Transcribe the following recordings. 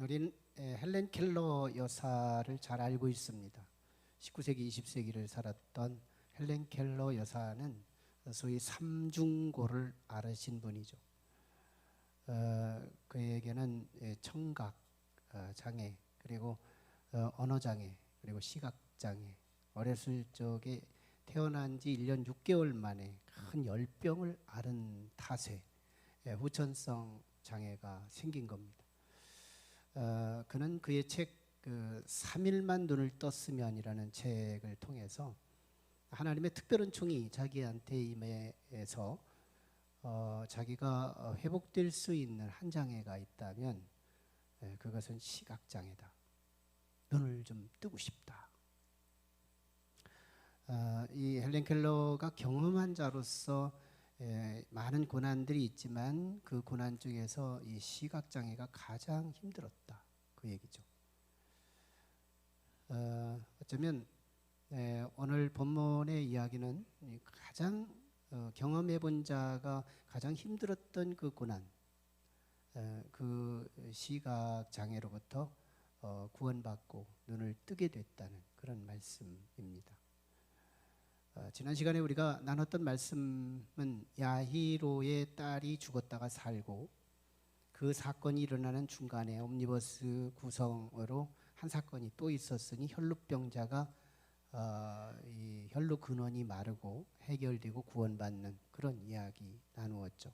우리는 헬렌 켈러 여사를 잘 알고 있습니다. 19세기, 20세기를 살았던 헬렌 켈러 여사는 소위 삼중고를 앓으신 분이죠. 그에게는 청각 장애, 그리고 언어 장애, 그리고 시각 장애, 어렸을 적에 태어난 지 1년 6개월 만에 큰 열병을 앓은 탓에 후천성 장애가 생긴 겁니다. 그는 그의 책 3일만 눈을 떴으면이라는 책을 통해서 하나님의 특별한 총이 자기한테 임해서 자기가 회복될 수 있는 한 장애가 있다면 그것은 시각장애다. 눈을 좀 뜨고 싶다. 이 헬렌 켈러가 경험한 자로서 많은 고난들이 있지만 그 고난 중에서 이 시각장애가 가장 힘들었다. 그 얘기죠. 어쩌면 오늘 본문의 이야기는 가장 경험해 본 자가 가장 힘들었던 그 고난, 그 시각장애로부터 구원받고 눈을 뜨게 됐다는 그런 말씀입니다. 지난 시간에 우리가 나눴던 말씀은 야히로의 딸이 죽었다가 살고 그 사건이 일어나는 중간에 옴니버스 구성으로 한 사건이 또 있었으니 혈루병자가 이 혈루 근원이 마르고 해결되고 구원받는 그런 이야기 나누었죠.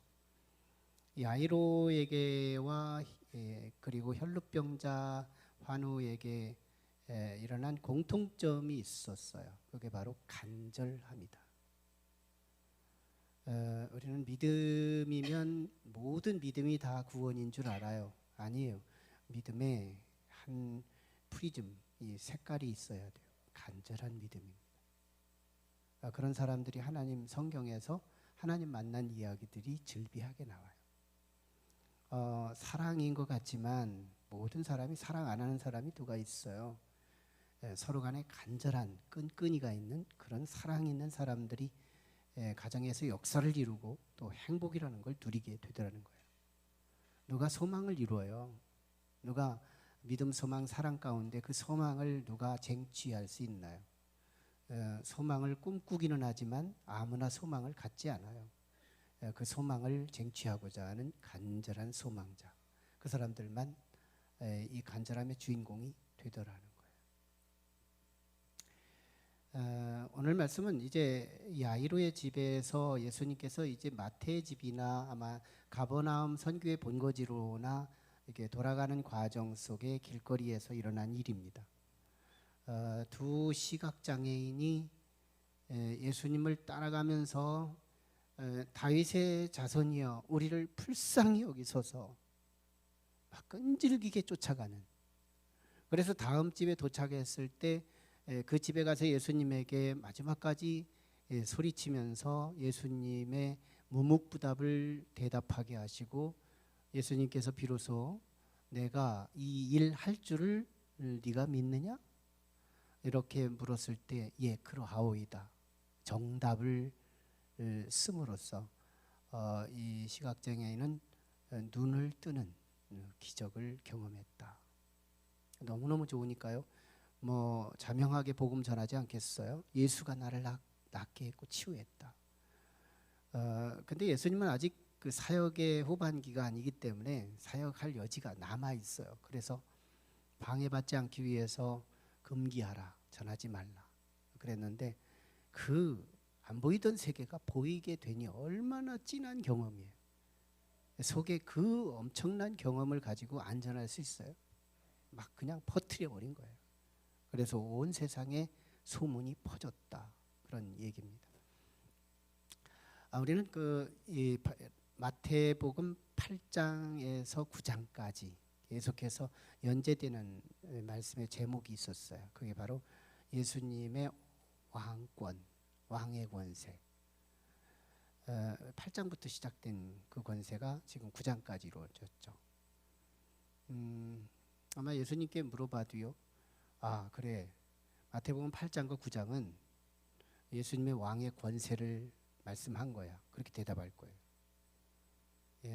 야히로에게와 그리고 혈루병자 환우에게 일어난 공통점이 있었어요. 그게 바로 간절함이다. 우리는 믿음이면 모든 믿음이 다 구원인 줄 알아요. 아니에요. 믿음에 한 프리즘, 이 색깔이 있어야 돼요. 간절한 믿음입니다. 그런 사람들이 하나님 성경에서 하나님 만난 이야기들이 즐비하게 나와요. 사랑인 것 같지만 모든 사람이 사랑 안 하는 사람이 누가 있어요. 서로 간에 간절한 끈끈이가 있는 그런 사랑 있는 사람들이 가정에서 역사를 이루고 또 행복이라는 걸 누리게 되더라는 거예요. 누가 소망을 이루어요. 누가 믿음, 소망, 사랑 가운데 그 소망을 누가 쟁취할 수 있나요? 소망을 꿈꾸기는 하지만 아무나 소망을 갖지 않아요. 그 소망을 쟁취하고자 하는 간절한 소망자, 그 사람들만 이 간절함의 주인공이 되더라는 거예요. 오늘 말씀은 이제 야이로의 집에서 예수님께서 이제 마태의 집이나 아마 가버나움 선교의 본거지로나 이렇게 돌아가는 과정 속에 길거리에서 일어난 일입니다. 두 시각장애인이 예수님을 따라가면서 다윗의 자손이여 우리를 불쌍히 여기소서 막 끈질기게 쫓아가는, 그래서 다음 집에 도착했을 때 그 집에 가서 예수님에게 마지막까지 소리치면서 예수님의 무묵부답을 대답하게 하시고 예수님께서 비로소 내가 이 일 할 줄을 네가 믿느냐? 이렇게 물었을 때 예 그러하오이다 정답을 씀으로써 이 시각장애인은 눈을 뜨는 기적을 경험했다. 너무너무 좋으니까요. 뭐 자명하게 복음 전하지 않겠어요? 예수가 나를 낫게 했고 치유했다. 근데 예수님은 아직 그 사역의 후반기가 아니기 때문에 사역할 여지가 남아 있어요. 그래서 방해받지 않기 위해서 금기하라, 전하지 말라 그랬는데 그 안 보이던 세계가 보이게 되니 얼마나 진한 경험이에요. 속에 그 엄청난 경험을 가지고 안전할 수 있어요? 막 그냥 퍼뜨려 버린 거예요. 그래서 온 세상에 소문이 퍼졌다, 그런 얘기입니다. 우리는 이 마태복음 8장에서 9장까지 계속해서 연재되는 말씀의 제목이 있었어요. 그게 바로 예수님의 왕권, 왕의 권세. 8장부터 시작된 그 권세가 지금 9장까지 이루어졌죠. 아마 예수님께 물어봐도요. 아 그래, 마태복음 8장과 9장은 예수님의 왕의 권세를 말씀한 거야. 그렇게 대답할 거예요.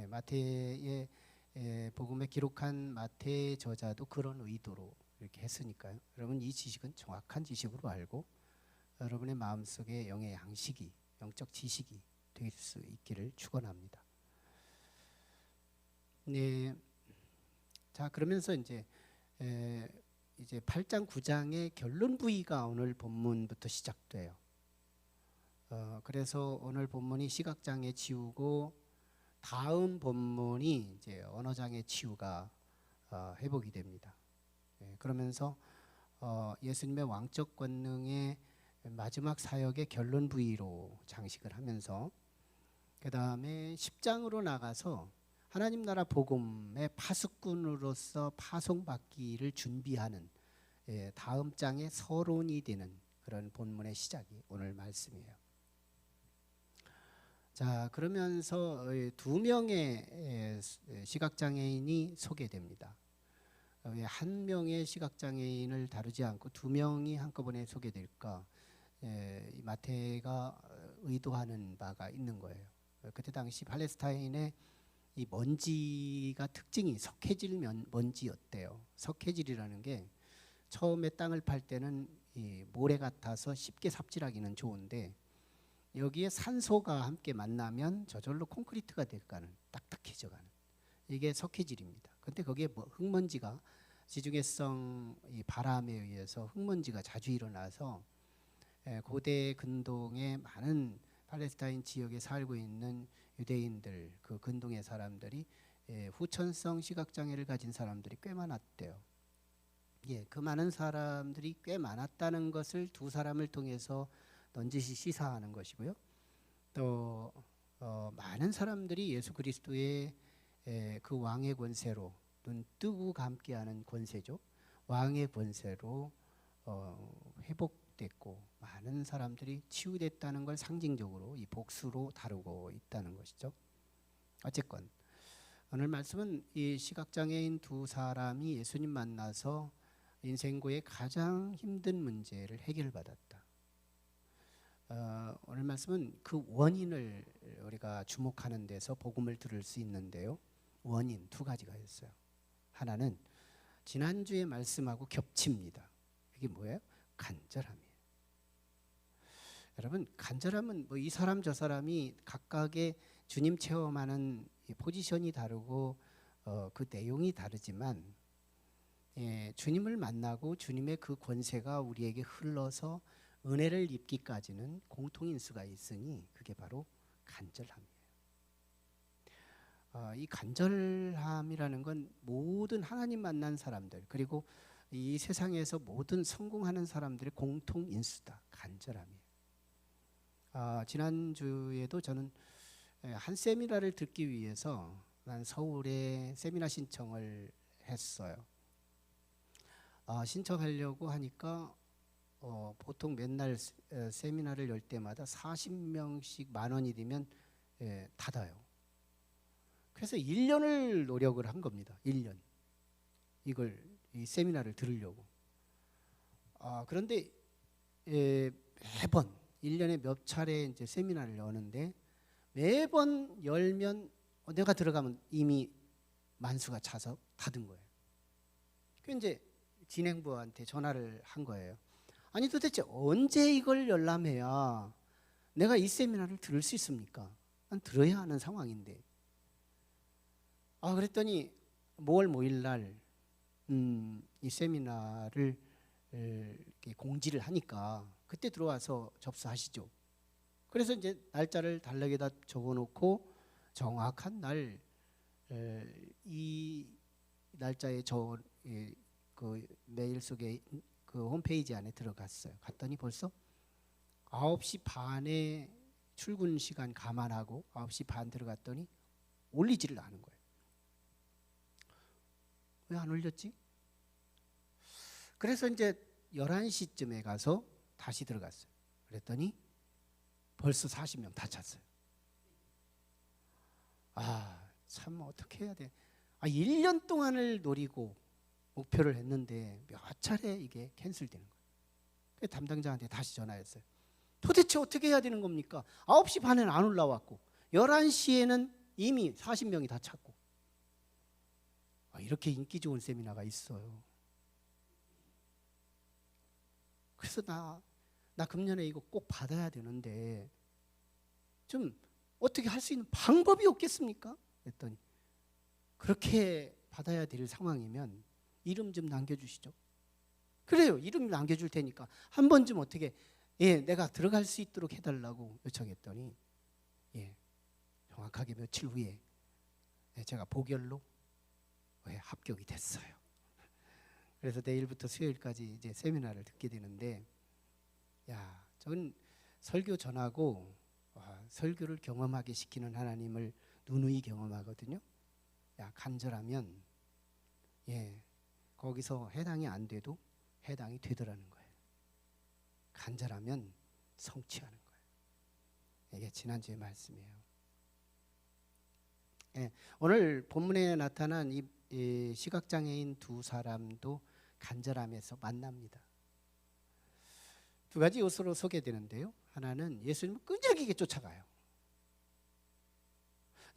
마태의 복음에 기록한 마태 저자도 그런 의도로 이렇게 했으니까요. 여러분 이 지식은 정확한 지식으로 알고 여러분의 마음속에 영의 양식이, 영적 지식이 될 수 있기를 축원합니다. 네, 자 그러면서 이제 8장 9장의 결론 부위가 오늘 본문부터 시작돼요. 그래서 오늘 본문이 시각장애 치유고 다음 본문이 이제 언어장애 치유가 회복이 됩니다. 그러면서 예수님의 왕적 권능의 마지막 사역의 결론 부위로 장식을 하면서 그 다음에 10장으로 나가서 하나님 나라 복음의 파수꾼으로서 파송받기를 준비하는 다음 장의 서론이 되는 그런 본문의 시작이 오늘 말씀이에요. 자 그러면서 두 명의 시각장애인이 소개됩니다. 왜 한 명의 시각장애인을 다루지 않고 두 명이 한꺼번에 소개될까? 마태가 의도하는 바가 있는 거예요. 그때 당시 팔레스타인의 이 먼지가 특징이 석회질 먼지였대요. 석회질이라는 게 처음에 땅을 팔 때는 이 모래 같아서 쉽게 삽질하기는 좋은데 여기에 산소가 함께 만나면 저절로 콘크리트가 돼가는, 딱딱해져가는 이게 석회질입니다. 근데 거기에 흙먼지가 지중해성 이 바람에 의해서 흙먼지가 자주 일어나서 고대 근동의 많은 팔레스타인 지역에 살고 있는 유대인들, 그 근동의 사람들이 후천성 시각장애를 가진 사람들이 꽤 많았대요. 그 많은 사람들이 꽤 많았다는 것을 두 사람을 통해서 넌지시 시사하는 것이고요. 또 많은 사람들이 예수 그리스도의 그 왕의 권세로, 눈 뜨고 감기하는 권세죠. 왕의 권세로 회복됐고 많은 사람들이 치유됐다는 걸 상징적으로 이 복수로 다루고 있다는 것이죠. 어쨌건 오늘 말씀은 이 시각장애인 두 사람이 예수님 만나서 인생고의 가장 힘든 문제를 해결받았다. 오늘 말씀은 그 원인을 우리가 주목하는 데서 복음을 들을 수 있는데요. 원인 두 가지가 있어요. 하나는 지난주의 말씀하고 겹칩니다. 이게 뭐예요? 간절함이에요. 여러분 간절함은 뭐 이 사람 저 사람이 각각의 주님 체험하는 포지션이 다르고 그 내용이 다르지만 주님을 만나고 주님의 그 권세가 우리에게 흘러서 은혜를 입기까지는 공통인수가 있으니 그게 바로 간절함이에요. 이 간절함이라는 건 모든 하나님 만난 사람들 그리고 이 세상에서 모든 성공하는 사람들의 공통인수다. 간절함이에요. 지난주에도 저는 한 세미나를 듣기 위해서 난 서울에 세미나 신청을 했어요. 신청하려고 하니까 보통 맨날 세미나를 열 때마다 40명씩 10,000원이 되면 닫아요. 그래서 1년을 노력을 한 겁니다. 1년. 이 세미나를 들으려고. 그런데 매번 1년에 몇 차례 이제 세미나를 여는데 매번 열면 내가 들어가면 이미 만수가 차서 닫은 거예요. 그 이제 진행부한테 전화를 한 거예요. 아니 도대체 언제 이걸 열람해야 내가 이 세미나를 들을 수 있습니까? 난 들어야 하는 상황인데. 그랬더니 5월 5일 날 이 세미나를 공지를 하니까 그때 들어와서 접수하시죠. 그래서 이제 날짜를 달력에다 적어놓고 정확한 날 이 날짜에 그 메일 속에 그 홈페이지 안에 들어갔어요. 갔더니 벌써 9시 반에 출근 시간 감안하고 9시 반 들어갔더니 올리지를 않은 거예요. 왜 안 올렸지? 그래서 이제 11시쯤에 가서 다시 들어갔어요. 그랬더니 벌써 40명 다 찼어요. 참 어떻게 해야 돼? 1년 동안을 노리고 목표를 했는데 몇 차례 이게 캔슬되는 거예요. 그래서 담당자한테 다시 전화했어요. 도대체 어떻게 해야 되는 겁니까? 9시 반에는 안 올라왔고 11시에는 이미 40명이 다 찼고 이렇게 인기 좋은 세미나가 있어요. 그래서 나 금년에 이거 꼭 받아야 되는데 좀 어떻게 할 수 있는 방법이 없겠습니까? 그랬더니 그렇게 받아야 될 상황이면 이름 좀 남겨주시죠. 그래요. 이름 남겨줄 테니까 한 번쯤 어떻게 내가 들어갈 수 있도록 해달라고 요청했더니 정확하게 며칠 후에 제가 보결로 합격이 됐어요. 그래서 내일부터 수요일까지 이제 세미나를 듣게 되는데, 저는 설교 전하고 설교를 경험하게 시키는 하나님을 누누이 경험하거든요. 간절하면 거기서 해당이 안 돼도 해당이 되더라는 거예요. 간절하면 성취하는 거예요. 이게 지난주의 말씀이에요. 오늘 본문에 나타난 이 시각장애인 두 사람도 간절함에서 만납니다. 두 가지 요소로 소개되는데요. 하나는 예수님을 끈질기게 쫓아가요.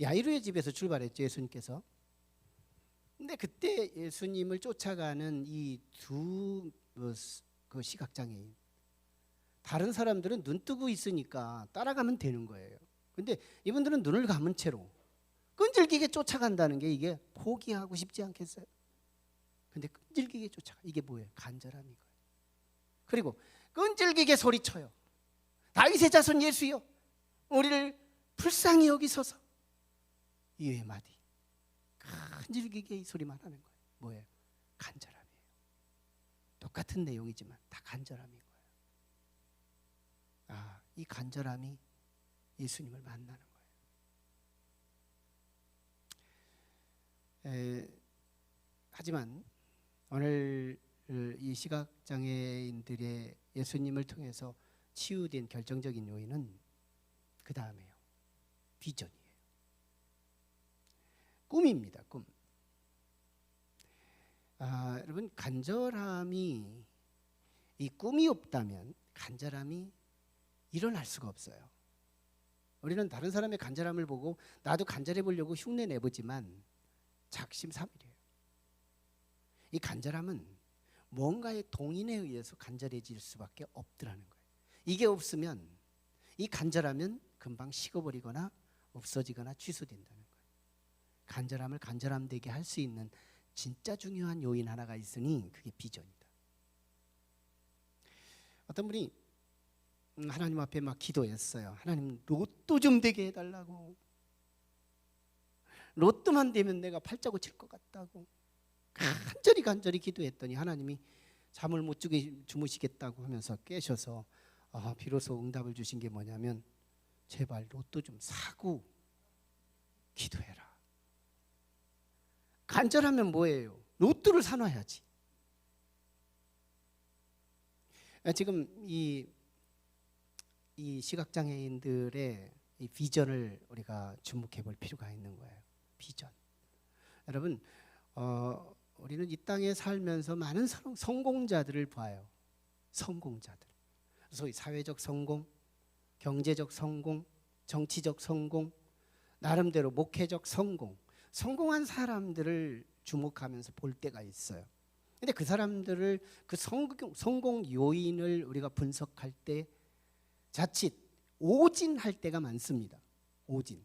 야이로의 집에서 출발했죠, 예수님께서. 근데 그때 예수님을 쫓아가는 이 두 그 시각장애인, 다른 사람들은 눈 뜨고 있으니까 따라가면 되는 거예요. 근데 이분들은 눈을 감은 채로 끈질기게 쫓아간다는 게 이게 포기하고 싶지 않겠어요? 근데 끈질기게 쫓아가. 이게 뭐예요? 간절함인 거예요. 그리고 끈질기게 소리쳐요. 다윗의 자손 예수여, 우리를 불쌍히 여기소서. 이 외마디 끈질기게 이 소리만 하는 거예요. 뭐예요? 간절함이에요. 똑같은 내용이지만 다 간절함인 거예요. 이 간절함이 예수님을 만나는 거예요. 하지만 오늘 이 시각장애인들의 예수님을 통해서 치유된 결정적인 요인은 그 다음에요. 비전이에요. 꿈입니다. 꿈. 여러분, 간절함이, 이 꿈이 없다면 간절함이 일어날 수가 없어요. 우리는 다른 사람의 간절함을 보고 나도 간절해 보려고 흉내 내보지만 작심삼일이에요. 이 간절함은 뭔가의 동인에 의해서 간절해질 수밖에 없더라는 거예요. 이게 없으면, 이 간절하면 금방 식어버리거나 없어지거나 취소된다는 거예요. 간절함을 간절함되게 할 수 있는 진짜 중요한 요인 하나가 있으니 그게 비전이다. 어떤 분이 하나님 앞에 막 기도했어요. 하나님, 로또 좀 되게 해달라고. 로또만 되면 내가 팔자고 칠 것 같다고 간절히 기도했더니 하나님이 잠을 못 주무시겠다고 하면서 깨셔서 비로소 응답을 주신 게 뭐냐면, 제발 로또 좀 사고 기도해라. 간절하면 뭐예요? 로또를 사놔야지. 지금 이 시각장애인들의 이 비전을 우리가 주목해 볼 필요가 있는 거예요. 비전. 여러분, 우리는 이 땅에 살면서 많은 성공자들을 봐요. 성공자들. 소위 사회적 성공, 경제적 성공, 정치적 성공, 나름대로 목회적 성공, 성공한 사람들을 주목하면서 볼 때가 있어요. 근데 그 사람들을, 그 성공 요인을 우리가 분석할 때 자칫 오진할 때가 많습니다. 오진.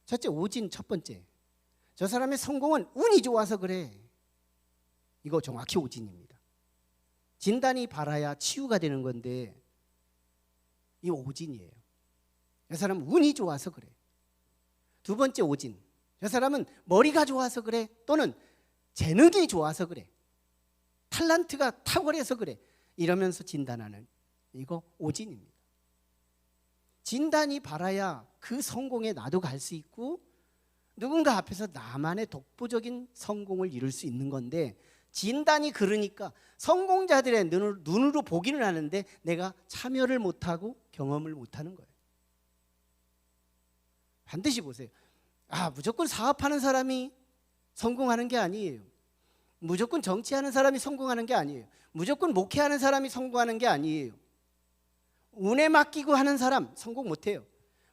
첫째, 오진 첫 번째. 저 사람의 성공은 운이 좋아서 그래. 이거 정확히 오진입니다. 진단이 바라야 치유가 되는 건데 이 오진이에요. 저 사람은 운이 좋아서 그래. 두 번째 오진. 저 사람은 머리가 좋아서 그래. 또는 재능이 좋아서 그래. 탤런트가 탁월해서 그래. 이러면서 진단하는, 이거 오진입니다. 진단이 바라야 그 성공에 나도 갈 수 있고 누군가 앞에서 나만의 독보적인 성공을 이룰 수 있는 건데, 진단이 그러니까 성공자들의 눈으로 보기는 하는데 내가 참여를 못하고 경험을 못하는 거예요. 반드시 보세요. 무조건 사업하는 사람이 성공하는 게 아니에요. 무조건 정치하는 사람이 성공하는 게 아니에요. 무조건 목회하는 사람이 성공하는 게 아니에요. 운에 맡기고 하는 사람 성공 못해요.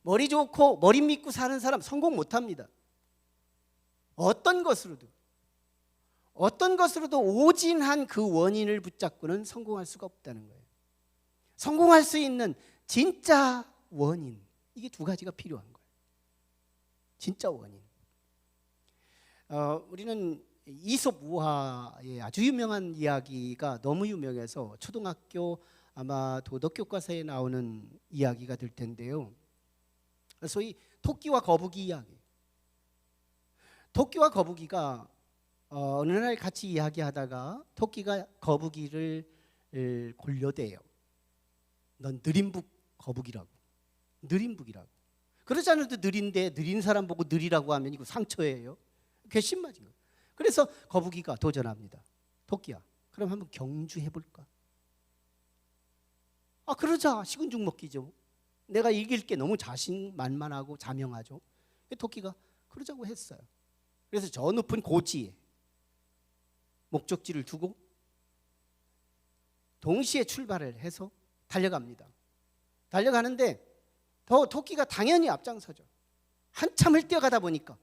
머리 좋고 머리 믿고 사는 사람 성공 못합니다. 어떤 것으로도. 어떤 것으로도 오진한 그 원인을 붙잡고는 성공할 수가 없다는 거예요. 성공할 수 있는 진짜 원인, 이게 두 가지가 필요한 거예요. 진짜 원인. 우리는 이솝 우화의 아주 유명한 이야기가 너무 유명해서 초등학교 아마 도덕 교과서에 나오는 이야기가 될 텐데요. 소위 토끼와 거북이 이야기. 토끼와 거북이가 어느 날 같이 이야기하다가 토끼가 거북이를 골려대요. 넌 느림북 거북이라고. 느림북이라고. 그러지 않아도 느린데 느린 사람 보고 느리라고 하면 이거 상처예요. 괘씸 맞은 거예요. 그래서 거북이가 도전합니다. 토끼야, 그럼 한번 경주해볼까? 그러자. 식은 죽 먹기죠. 내가 이길 게 너무 자신만만하고 자명하죠. 토끼가 그러자고 했어요. 그래서 저 높은 고지에 목적지를 두고 동시에 출발을 해서 달려갑니다. 달려가는데 토끼가 당연히 앞장서죠. 한참을 뛰어가다 보니까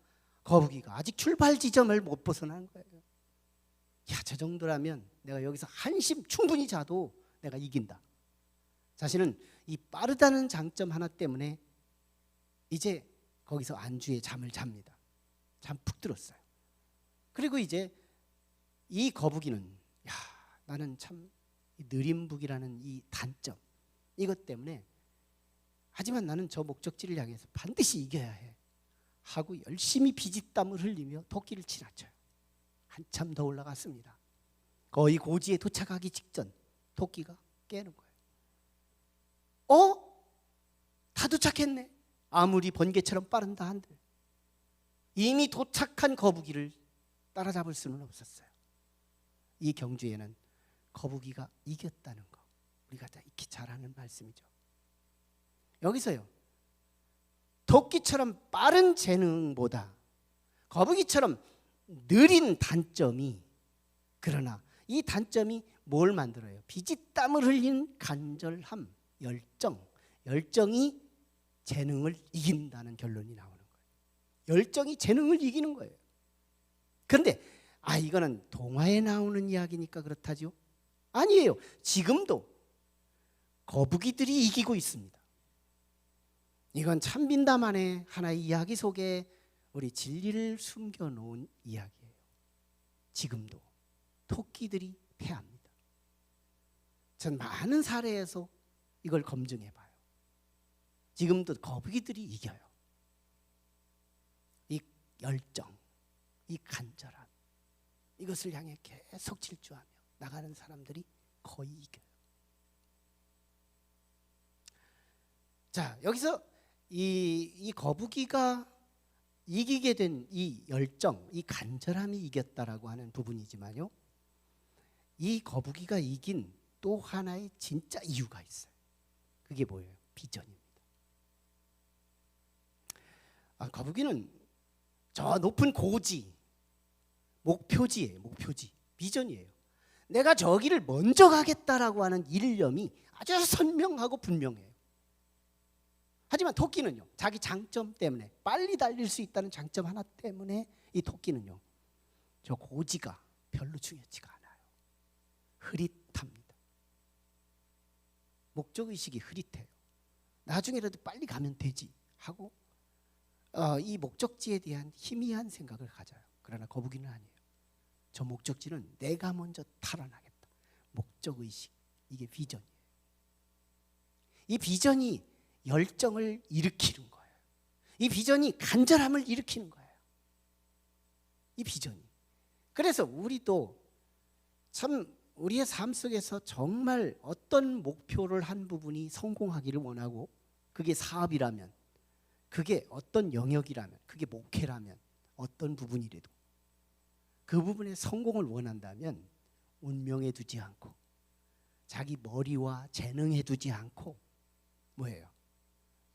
거북이가 아직 출발 지점을 못 벗어난 거예요. 저 정도라면 내가 여기서 한심 충분히 자도 내가 이긴다. 자신은 이 빠르다는 장점 하나 때문에 이제 거기서 안주에 잠을 잡니다. 잠 푹 들었어요. 그리고 이제 이 거북이는 나는 참 느림북이라는 이 단점, 이것 때문에 하지만 나는 저 목적지를 향해서 반드시 이겨야 해 하고 열심히 비짓땀을 흘리며 토끼를 지나쳐요. 한참 더 올라갔습니다. 거의 고지에 도착하기 직전 토끼가 깨는 거예요. 다 도착했네. 아무리 번개처럼 빠른다 한들 이미 도착한 거북이를 따라잡을 수는 없었어요. 이 경주에는 거북이가 이겼다는 거, 우리가 다 익히 잘 아는 말씀이죠. 여기서요, 토끼처럼 빠른 재능보다 거북이처럼 느린 단점이, 그러나 이 단점이 뭘 만들어요? 비짓땀을 흘린 간절함, 열정이 재능을 이긴다는 결론이 나오는 거예요. 열정이 재능을 이기는 거예요. 그런데 이거는 동화에 나오는 이야기니까 그렇다죠? 아니에요. 지금도 거북이들이 이기고 있습니다. 이건 참빈다만의 하나의 이야기 속에 우리 진리를 숨겨놓은 이야기예요. 지금도 토끼들이 패합니다. 전 많은 사례에서 이걸 검증해봐요. 지금도 거북이들이 이겨요. 이 열정, 이 간절함, 이것을 향해 계속 질주하며 나가는 사람들이 거의 이겨요. 자, 여기서 이 거북이가 이기게 된 이 열정, 이 간절함이 이겼다라고 하는 부분이지만요, 이 거북이가 이긴 또 하나의 진짜 이유가 있어요. 그게 뭐예요? 비전입니다. 거북이는 저 높은 고지, 목표지예요. 목표지, 비전이에요. 내가 저기를 먼저 가겠다라고 하는 일념이 아주 선명하고 분명해요. 하지만 토끼는요, 자기 장점 때문에, 빨리 달릴 수 있다는 장점 하나 때문에 이 토끼는요, 저 고지가 별로 중요하지가 않아요. 흐릿합니다. 목적의식이 흐릿해요. 나중에라도 빨리 가면 되지 하고 이 목적지에 대한 희미한 생각을 가져요. 그러나 거북이는 아니에요. 저 목적지는 내가 먼저 탈환하겠다. 목적의식, 이게 비전이에요. 이 비전이 열정을 일으키는 거예요. 이 비전이 간절함을 일으키는 거예요. 이 비전이. 그래서 우리도 참 우리의 삶 속에서 정말 어떤 목표를 한 부분이 성공하기를 원하고, 그게 사업이라면, 그게 어떤 영역이라면, 그게 목회라면, 어떤 부분이라도 그 부분에 성공을 원한다면 운명에 두지 않고 자기 머리와 재능에 두지 않고 뭐예요?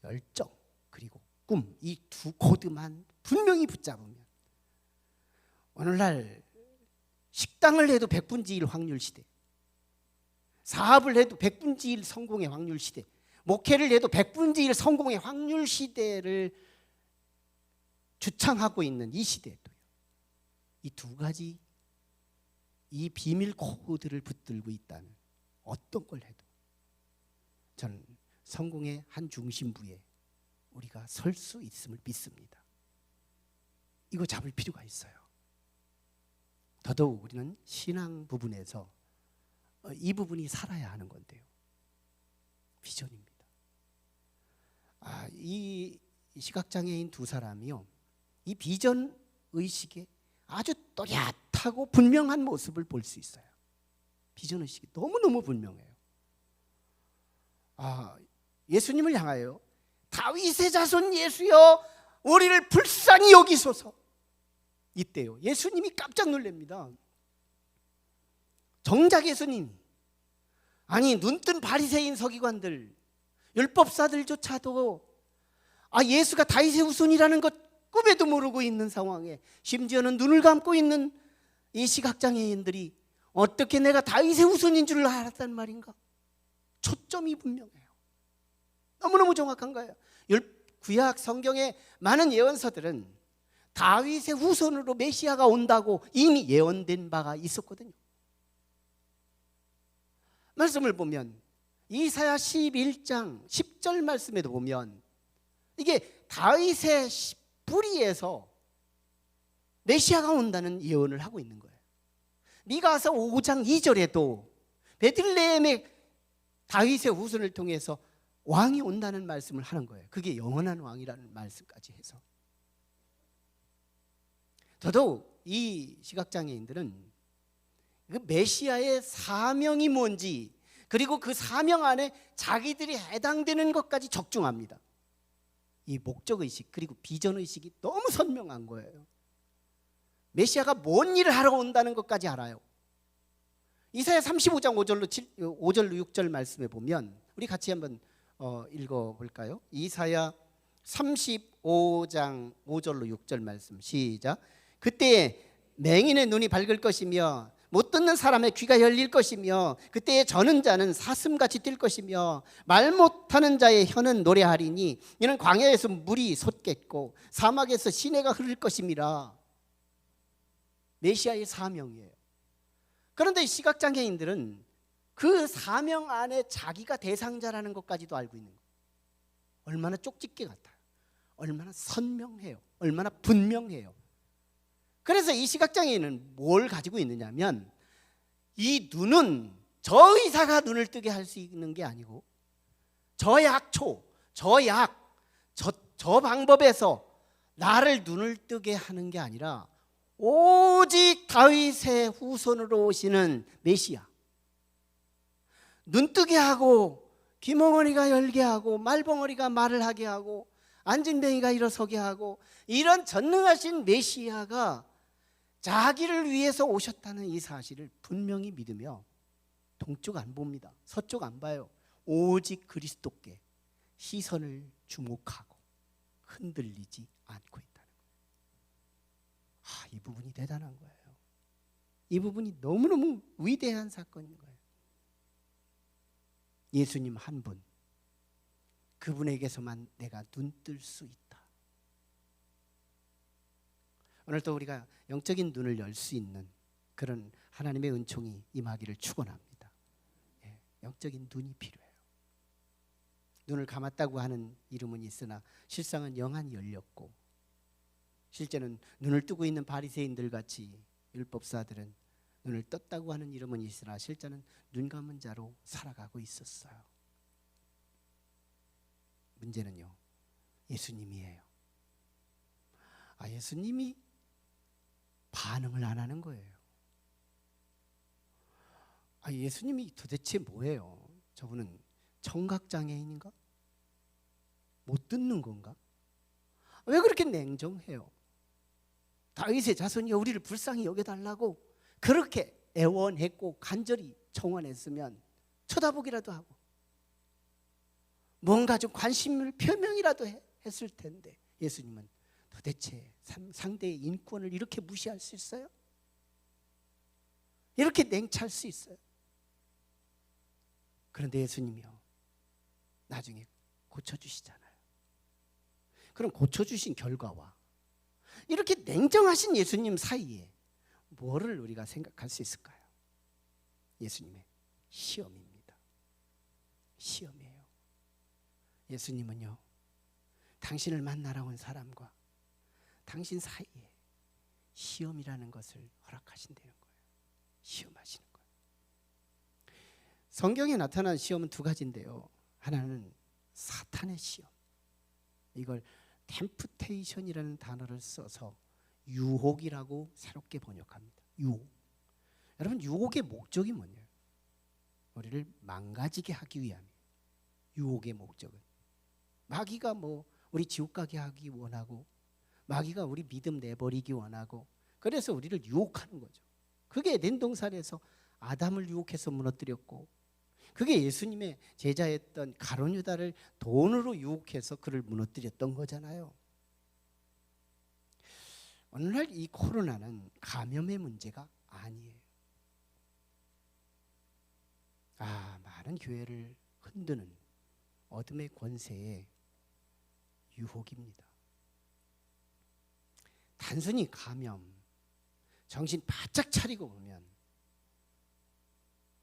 열정 그리고 꿈, 이 두 코드만 분명히 붙잡으면 오늘날 식당을 해도 100분지 1 확률 시대, 사업을 해도 100분지 1 성공의 확률 시대, 목회를 해도 100분지 1 성공의 확률 시대를 주창하고 있는 이 시대에도요, 이 두 가지 이 비밀 코드를 붙들고 있다면 어떤 걸 해도 저는 성공의 한 중심부에 우리가 설 수 있음을 믿습니다. 이거 잡을 필요가 있어요. 더더욱 우리는 신앙 부분에서 이 부분이 살아야 하는 건데요. 비전입니다. 이 시각장애인 두 사람이요, 이 비전 의식에 아주 또렷하고 분명한 모습을 볼 수 있어요. 비전 의식이 너무너무 분명해요. 예수님을 향하여 다윗의 자손 예수여 우리를 불쌍히 여기소서. 이때요 예수님이 깜짝 놀랍니다. 정작 예수님, 아니 눈뜬 바리새인 서기관들, 율법사들조차도 예수가 다윗의 후손이라는 것 꿈에도 모르고 있는 상황에, 심지어는 눈을 감고 있는 이 시각장애인들이 어떻게 내가 다윗의 후손인 줄 알았단 말인가? 초점이 분명해요. 너무너무 정확한 거예요. 구약 성경의 많은 예언서들은 다윗의 후손으로 메시아가 온다고 이미 예언된 바가 있었거든요. 말씀을 보면 이사야 11장 10절 말씀에도 보면 이게 다윗의 뿌리에서 메시아가 온다는 예언을 하고 있는 거예요. 미가서 5장 2절에도 베들레헴의 다윗의 후손을 통해서 왕이 온다는 말씀을 하는 거예요. 그게 영원한 왕이라는 말씀까지 해서. 더더욱 이 시각장애인들은 그 메시아의 사명이 뭔지, 그리고 그 사명 안에 자기들이 해당되는 것까지 적중합니다. 이 목적의식 그리고 비전의식이 너무 선명한 거예요. 메시아가 뭔 일을 하러 온다는 것까지 알아요. 이사야 35장 5절로 6절 말씀에 보면 우리 같이 한번 읽어볼까요? 이사야 35장 5절로 6절 말씀 시작. 그때에 맹인의 눈이 밝을 것이며 못 듣는 사람의 귀가 열릴 것이며 그때에 저는 자는 사슴같이 뛸 것이며 말 못하는 자의 혀는 노래하리니 이는 광야에서 물이 솟겠고 사막에서 시내가 흐를 것임이라. 메시아의 사명이에요. 그런데 시각장애인들은 그 사명 안에 자기가 대상자라는 것까지도 알고 있는 거예요. 얼마나 쪽집게 같아요. 얼마나 선명해요. 얼마나 분명해요. 그래서 이 시각장애인은 뭘 가지고 있느냐면 이 눈은 저 의사가 눈을 뜨게 할 수 있는 게 아니고 저 약초, 저 방법에서 나를 눈을 뜨게 하는 게 아니라 오직 다윗의 후손으로 오시는 메시아, 눈뜨게 하고 귀멍어리가 열게 하고 말벙어리가 말을 하게 하고 앉은뱅이가 일어서게 하고 이런 전능하신 메시아가 자기를 위해서 오셨다는 이 사실을 분명히 믿으며 동쪽 안 봅니다. 서쪽 안 봐요. 오직 그리스도께 시선을 주목하고 흔들리지 않고 있다는 거예요. 이 부분이 대단한 거예요. 이 부분이 너무너무 위대한 사건인 거예요. 예수님 한 분, 그분에게서만 내가 눈뜰 수 있다. 오늘 또 우리가 영적인 눈을 열 수 있는 그런 하나님의 은총이 임하기를 축원합니다. 영적인 눈이 필요해요. 눈을 감았다고 하는 이름은 있으나 실상은 영안이 열렸고, 실제는 눈을 뜨고 있는 바리새인들 같이 율법사들은 눈을 떴다고 하는 이름은 있으나 실제는 눈 감은 자로 살아가고 있었어요. 문제는요, 예수님이에요. 예수님이 반응을 안 하는 거예요. 예수님이 도대체 뭐예요? 저분은 청각장애인인가? 못 듣는 건가? 왜 그렇게 냉정해요? 다윗의 자손이여 우리를 불쌍히 여겨달라고 그렇게 애원했고 간절히 청원했으면 쳐다보기라도 하고 뭔가 좀 관심을 표명이라도 했을 텐데, 예수님은 도대체 상대의 인권을 이렇게 무시할 수 있어요? 이렇게 냉철할 수 있어요? 그런데 예수님이요, 나중에 고쳐주시잖아요. 그럼 고쳐주신 결과와 이렇게 냉정하신 예수님 사이에 뭐를 우리가 생각할 수 있을까요? 예수님의 시험입니다. 시험이에요. 예수님은요, 당신을 만나러 온 사람과 당신 사이에 시험이라는 것을 허락하신다는 거예요. 시험하시는 거예요. 성경에 나타난 시험은 두 가지인데요. 하나는 사탄의 시험. 이걸 템프테이션이라는 단어를 써서 유혹이라고 새롭게 번역합니다. 유혹. 여러분, 유혹의 목적이 뭐냐요? 우리를 망가지게 하기 위함이에요. 유혹의 목적은 마귀가 우리 지옥 가게 하기 원하고, 마귀가 우리 믿음 내버리기 원하고, 그래서 우리를 유혹하는 거죠. 그게 에덴 동산에서 아담을 유혹해서 무너뜨렸고, 그게 예수님의 제자였던 가룟 유다를 돈으로 유혹해서 그를 무너뜨렸던 거잖아요. 오늘날 이 코로나는 감염의 문제가 아니에요. 많은 교회를 흔드는 어둠의 권세의 유혹입니다. 단순히 감염, 정신 바짝 차리고 보면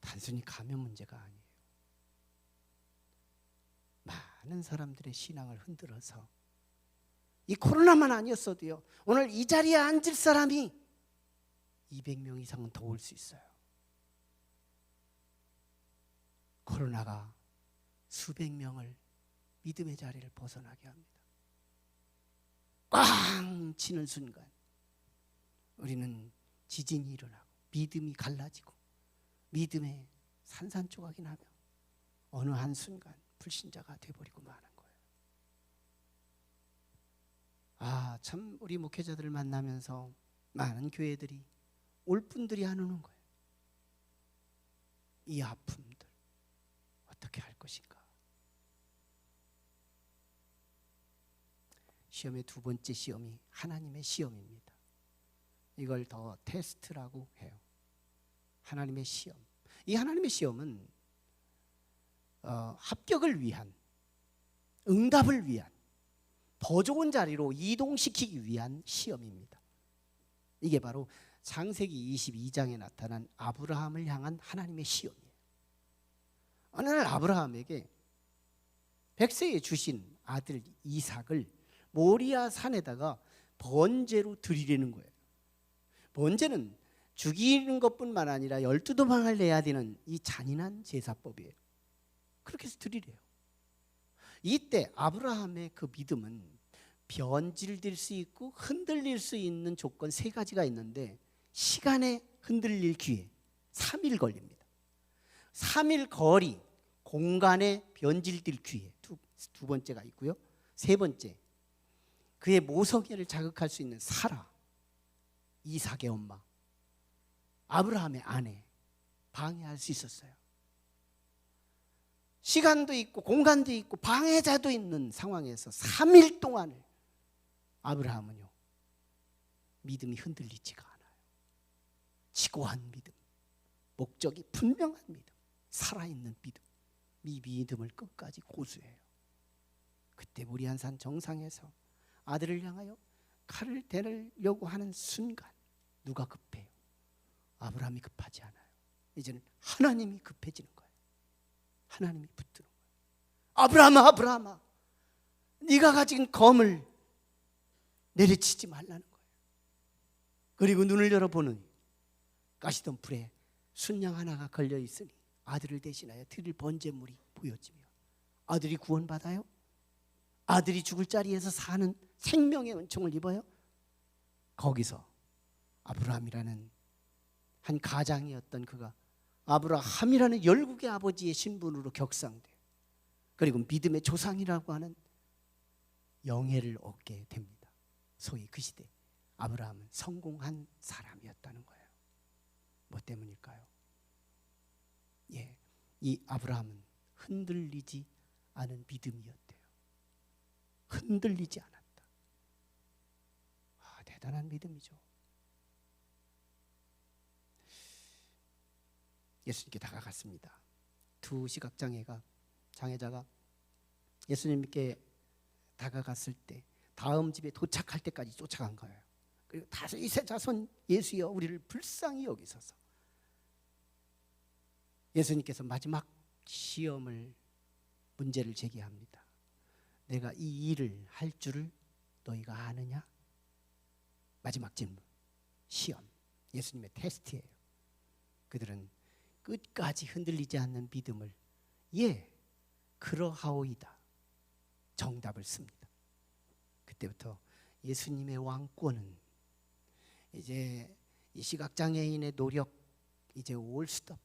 단순히 감염 문제가 아니에요. 많은 사람들의 신앙을 흔들어서, 이 코로나만 아니었어도요, 오늘 이 자리에 앉을 사람이 200명 이상은 더 올 수 있어요. 코로나가 수백 명을 믿음의 자리를 벗어나게 합니다. 꽝 치는 순간 우리는 지진이 일어나고 믿음이 갈라지고 믿음의 산산조각이 나며 어느 한순간 불신자가 돼버리고 마는 거예요. 참 우리 목회자들을 만나면서 많은 교회들이 올 분들이 안 오는 거예요. 이 아픔들 어떻게 할 것인가. 시험의 두 번째 시험이 하나님의 시험입니다. 이걸 더 테스트라고 해요. 하나님의 시험. 이 하나님의 시험은 합격을 위한, 응답을 위한, 더 좋은 자리로 이동시키기 위한 시험입니다. 이게 바로 창세기 22장에 나타난 아브라함을 향한 하나님의 시험이에요. 어느 날 아브라함에게 백세에 주신 아들 이삭을 모리아 산에다가 번제로 드리려는 거예요. 번제는 죽이는 것뿐만 아니라 12도망을 내야 되는 이 잔인한 제사법이에요. 그렇게 해서 드리래요. 이때 아브라함의 그 믿음은 변질될 수 있고 흔들릴 수 있는 조건 세 가지가 있는데, 시간에 흔들릴 기회 3일 걸립니다. 3일 거리, 공간에 변질될 기회 두 번째가 있고요. 세 번째, 그의 모성애를 자극할 수 있는 사라, 이삭의 엄마, 아브라함의 아내, 방해할 수 있었어요. 시간도 있고 공간도 있고 방해자도 있는 상황에서 3일 동안을 아브라함은요, 믿음이 흔들리지가 않아요. 지고한 믿음, 목적이 분명한 믿음, 살아있는 믿음, 이 믿음을 끝까지 고수해요. 그때 모리아산 정상에서 아들을 향하여 칼을 대려고 하는 순간 누가 급해요? 아브라함이 급하지 않아요. 이제는 하나님이 급해지는 거예요. 하나님이 붙드는 거예요. 아브라함아, 아브라함아, 네가 가진 검을 내려치지 말라는 거예요. 그리고 눈을 열어보니 가시던 불에 순양 하나가 걸려 있으니 아들을 대신하여 드릴 번제물이 보여지며, 아들이 구원받아요? 아들이 죽을 자리에서 사는 생명의 은총을 입어요? 거기서 아브라함이라는 한 가장이었던 그가 아브라함이라는 열국의 아버지의 신분으로 격상돼요. 그리고 믿음의 조상이라고 하는 영예를 얻게 됩니다. 소위 그 시대 아브라함은 성공한 사람이었다는 거예요. 뭐 때문일까요? 이 아브라함은 흔들리지 않은 믿음이었대요. 흔들리지 않았다. 대단한 믿음이죠. 예수님께 다가갔습니다. 두 장애자가 예수님께 다가갔을 때 다음 집에 도착할 때까지 쫓아간 거예요. 그리고 다윗의 자손 예수여, 우리를 불쌍히 여기소서. 예수님께서 마지막 문제를 제기합니다. 내가 이 일을 할 줄을 너희가 아느냐? 마지막 질문, 시험, 예수님의 테스트예요. 그들은 끝까지 흔들리지 않는 믿음을 예, 그러하오이다 정답을 씁니다. 그때부터 예수님의 왕권은 이제 이 시각장애인의 노력 이제 올 스톱.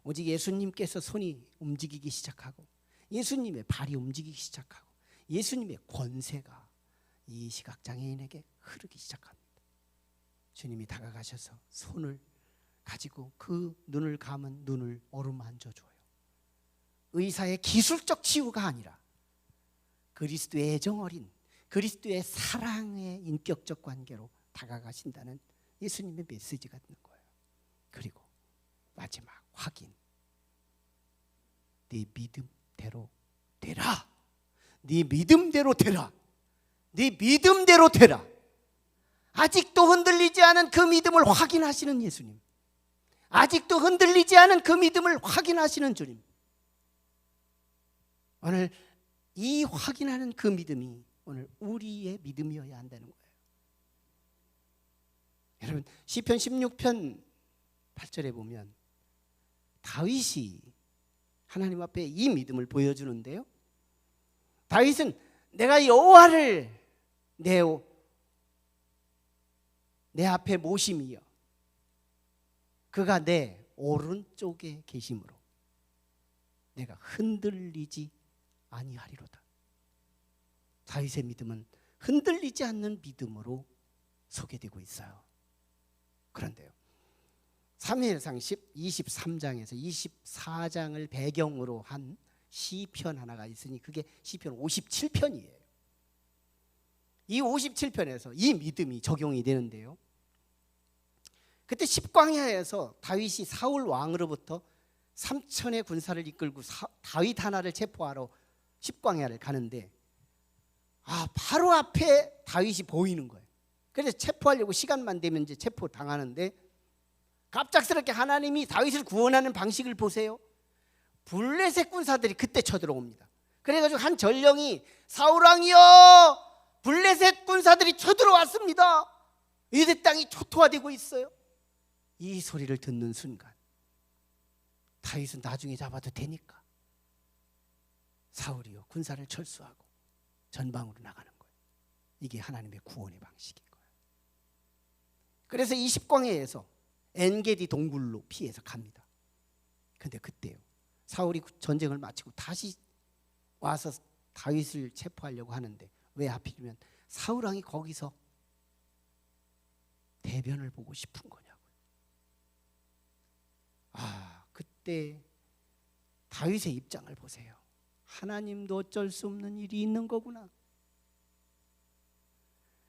오직 예수님께서 손이 움직이기 시작하고 예수님의 발이 움직이기 시작하고 예수님의 권세가 이 시각장애인에게 흐르기 시작합니다. 주님이 다가가셔서 손을 가지고 그 눈을 감은 눈을 어루만져 줘요. 의사의 기술적 치유가 아니라 그리스도의 애정 어린 그리스도의 사랑의 인격적 관계로 다가가신다는 예수님의 메시지가 있는 거예요. 그리고 마지막 확인. 네 믿음대로 되라. 네 믿음대로 되라. 네 믿음대로 되라. 아직도 흔들리지 않은 그 믿음을 확인하시는 예수님. 아직도 흔들리지 않은 그 믿음을 확인하시는 주님. 오늘 이 확인하는 그 믿음이 오늘 우리의 믿음이어야 한다는 거예요. 여러분 시편 16편 8절에 보면 다윗이 하나님 앞에 이 믿음을 보여주는데요. 다윗은 내가 여호와를 내 앞에 모심이여 그가 내 오른쪽에 계심으로 내가 흔들리지 아니하리로다. 다윗의 믿음은 흔들리지 않는 믿음으로 소개되고 있어요. 그런데요, 사무엘상 23장에서 24장을 배경으로 한 시편 하나가 있으니 그게 시편 57편이에요. 이 57편에서 이 믿음이 적용이 되는데요, 그때 십광야에서 다윗이 사울 왕으로부터 3천의 군사를 이끌고 다윗 하나를 체포하러 십광야를 가는데 바로 앞에 다윗이 보이는 거예요. 그래서 체포하려고 시간만 되면 이제 체포 당하는데 갑작스럽게 하나님이 다윗을 구원하는 방식을 보세요. 블레셋 군사들이 그때 쳐들어옵니다. 그래가지고 한 전령이 사울 왕이여 블레셋 군사들이 쳐들어왔습니다. 유대 땅이 초토화되고 있어요. 이 소리를 듣는 순간 다윗은 나중에 잡아도 되니까 사울이요 군사를 철수하고 전방으로 나가는 거예요. 이게 하나님의 구원의 방식인 거예요. 그래서 이 십광야에서 엔게디 동굴로 피해서 갑니다. 근데 그때요 사울이 전쟁을 마치고 다시 와서 다윗을 체포하려고 하는데 왜 하필이면 사울 왕이 거기서 대변을 보고 싶은 거냐고요. 그때 다윗의 입장을 보세요. 하나님도 어쩔 수 없는 일이 있는 거구나.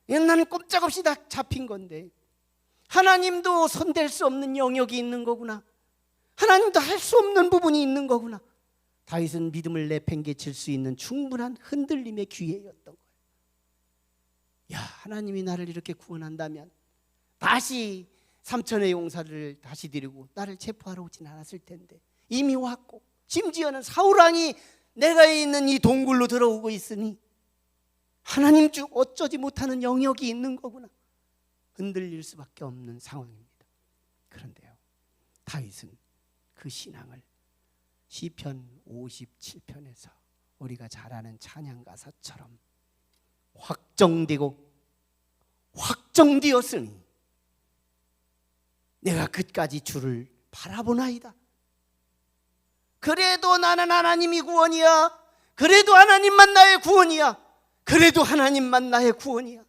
나는 꼼짝없이 다 잡힌 건데 하나님도 손댈 수 없는 영역이 있는 거구나. 하나님도 할 수 없는 부분이 있는 거구나. 다윗은 믿음을 내팽개칠 수 있는 충분한 흔들림의 기회였던 거예요. 하나님이 나를 이렇게 구원한다면 다시 3천의 용사를 다시 데리고 나를 체포하러 오진 않았을 텐데 이미 왔고 심지어는 사울왕이 내가 있는 이 동굴로 들어오고 있으니 하나님 중 어쩌지 못하는 영역이 있는 거구나. 흔들릴 수밖에 없는 상황입니다. 그런데요 다윗은 그 신앙을 시편 57편에서 우리가 잘 아는 찬양 가사처럼 확정되었으니 내가 끝까지 주를 바라보나이다. 그래도 나는 하나님이 구원이야. 그래도 하나님만 나의 구원이야. 그래도 하나님만 나의 구원이야.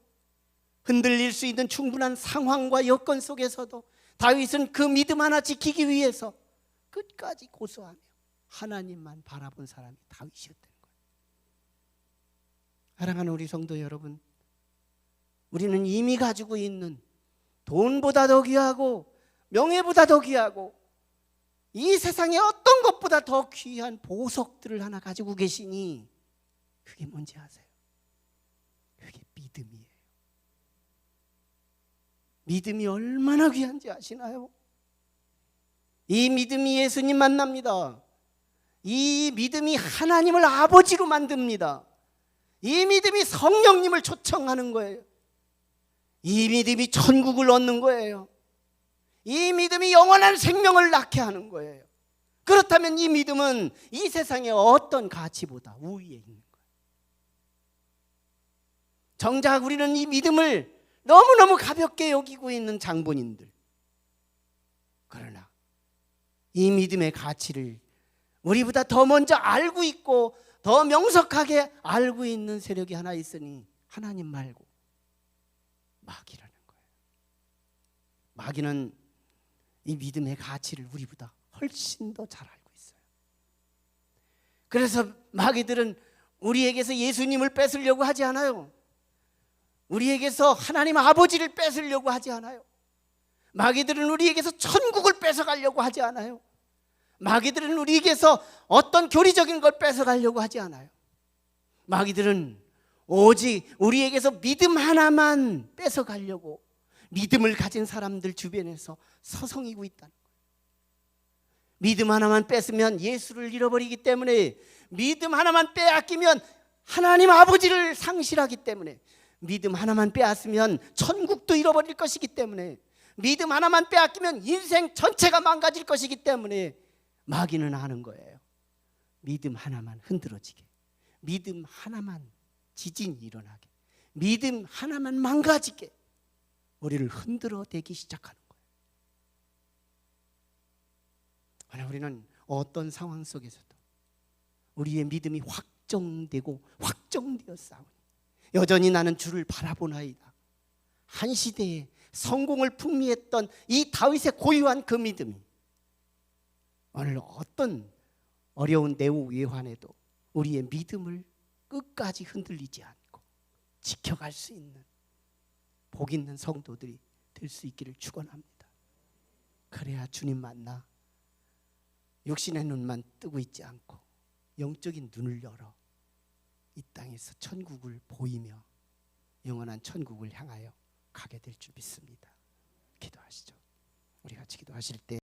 흔들릴 수 있는 충분한 상황과 여건 속에서도 다윗은 그 믿음 하나 지키기 위해서 끝까지 고소하며 하나님만 바라본 사람이 다윗이었다는 거예요. 사랑하는 우리 성도 여러분, 우리는 이미 가지고 있는 돈보다 더 귀하고 명예보다 더 귀하고 이 세상의 어떤 것보다 더 귀한 보석들을 하나 가지고 계시니 그게 뭔지 아세요? 그게 믿음이에요. 믿음이 얼마나 귀한지 아시나요? 이 믿음이 예수님 만납니다. 이 믿음이 하나님을 아버지로 만듭니다. 이 믿음이 성령님을 초청하는 거예요. 이 믿음이 천국을 얻는 거예요. 이 믿음이 영원한 생명을 낳게 하는 거예요. 그렇다면 이 믿음은 이 세상의 어떤 가치보다 우위에 있는 거예요. 정작 우리는 이 믿음을 너무너무 가볍게 여기고 있는 장본인들. 그러나 이 믿음의 가치를 우리보다 더 먼저 알고 있고 더 명석하게 알고 있는 세력이 하나 있으니 하나님 말고 마귀라는 거예요. 마귀는 이 믿음의 가치를 우리보다 훨씬 더 잘 알고 있어요. 그래서 마귀들은 우리에게서 예수님을 뺏으려고 하지 않아요. 우리에게서 하나님 아버지를 뺏으려고 하지 않아요. 마귀들은 우리에게서 천국을 뺏어가려고 하지 않아요. 마귀들은 우리에게서 어떤 교리적인 걸 뺏어가려고 하지 않아요. 마귀들은 오직 우리에게서 믿음 하나만 뺏어가려고 믿음을 가진 사람들 주변에서 서성이고 있다는 거예요. 믿음 하나만 뺏으면 예수를 잃어버리기 때문에, 믿음 하나만 빼앗기면 하나님 아버지를 상실하기 때문에, 믿음 하나만 빼앗으면 천국도 잃어버릴 것이기 때문에, 믿음 하나만 빼앗기면 인생 전체가 망가질 것이기 때문에 마귀는 아는 거예요. 믿음 하나만 흔들어지게, 믿음 하나만 지진이 일어나게, 믿음 하나만 망가지게 우리를 흔들어 대기 시작하는 거예요. 그러나 우리는 어떤 상황 속에서도 우리의 믿음이 확정되고 확정되어 싸우니 여전히 나는 주를 바라보나이다. 한 시대에 성공을 풍미했던 이 다윗의 고유한 그 믿음이 오늘 어떤 어려운 내후 외환에도 우리의 믿음을 끝까지 흔들리지 않고 지켜갈 수 있는 복 있는 성도들이 될 수 있기를 축원합니다. 그래야 주님 만나 육신의 눈만 뜨고 있지 않고 영적인 눈을 열어 이 땅에서 천국을 보이며 영원한 천국을 향하여 가게 될 줄 믿습니다. 기도하시죠. 우리 같이 기도하실 때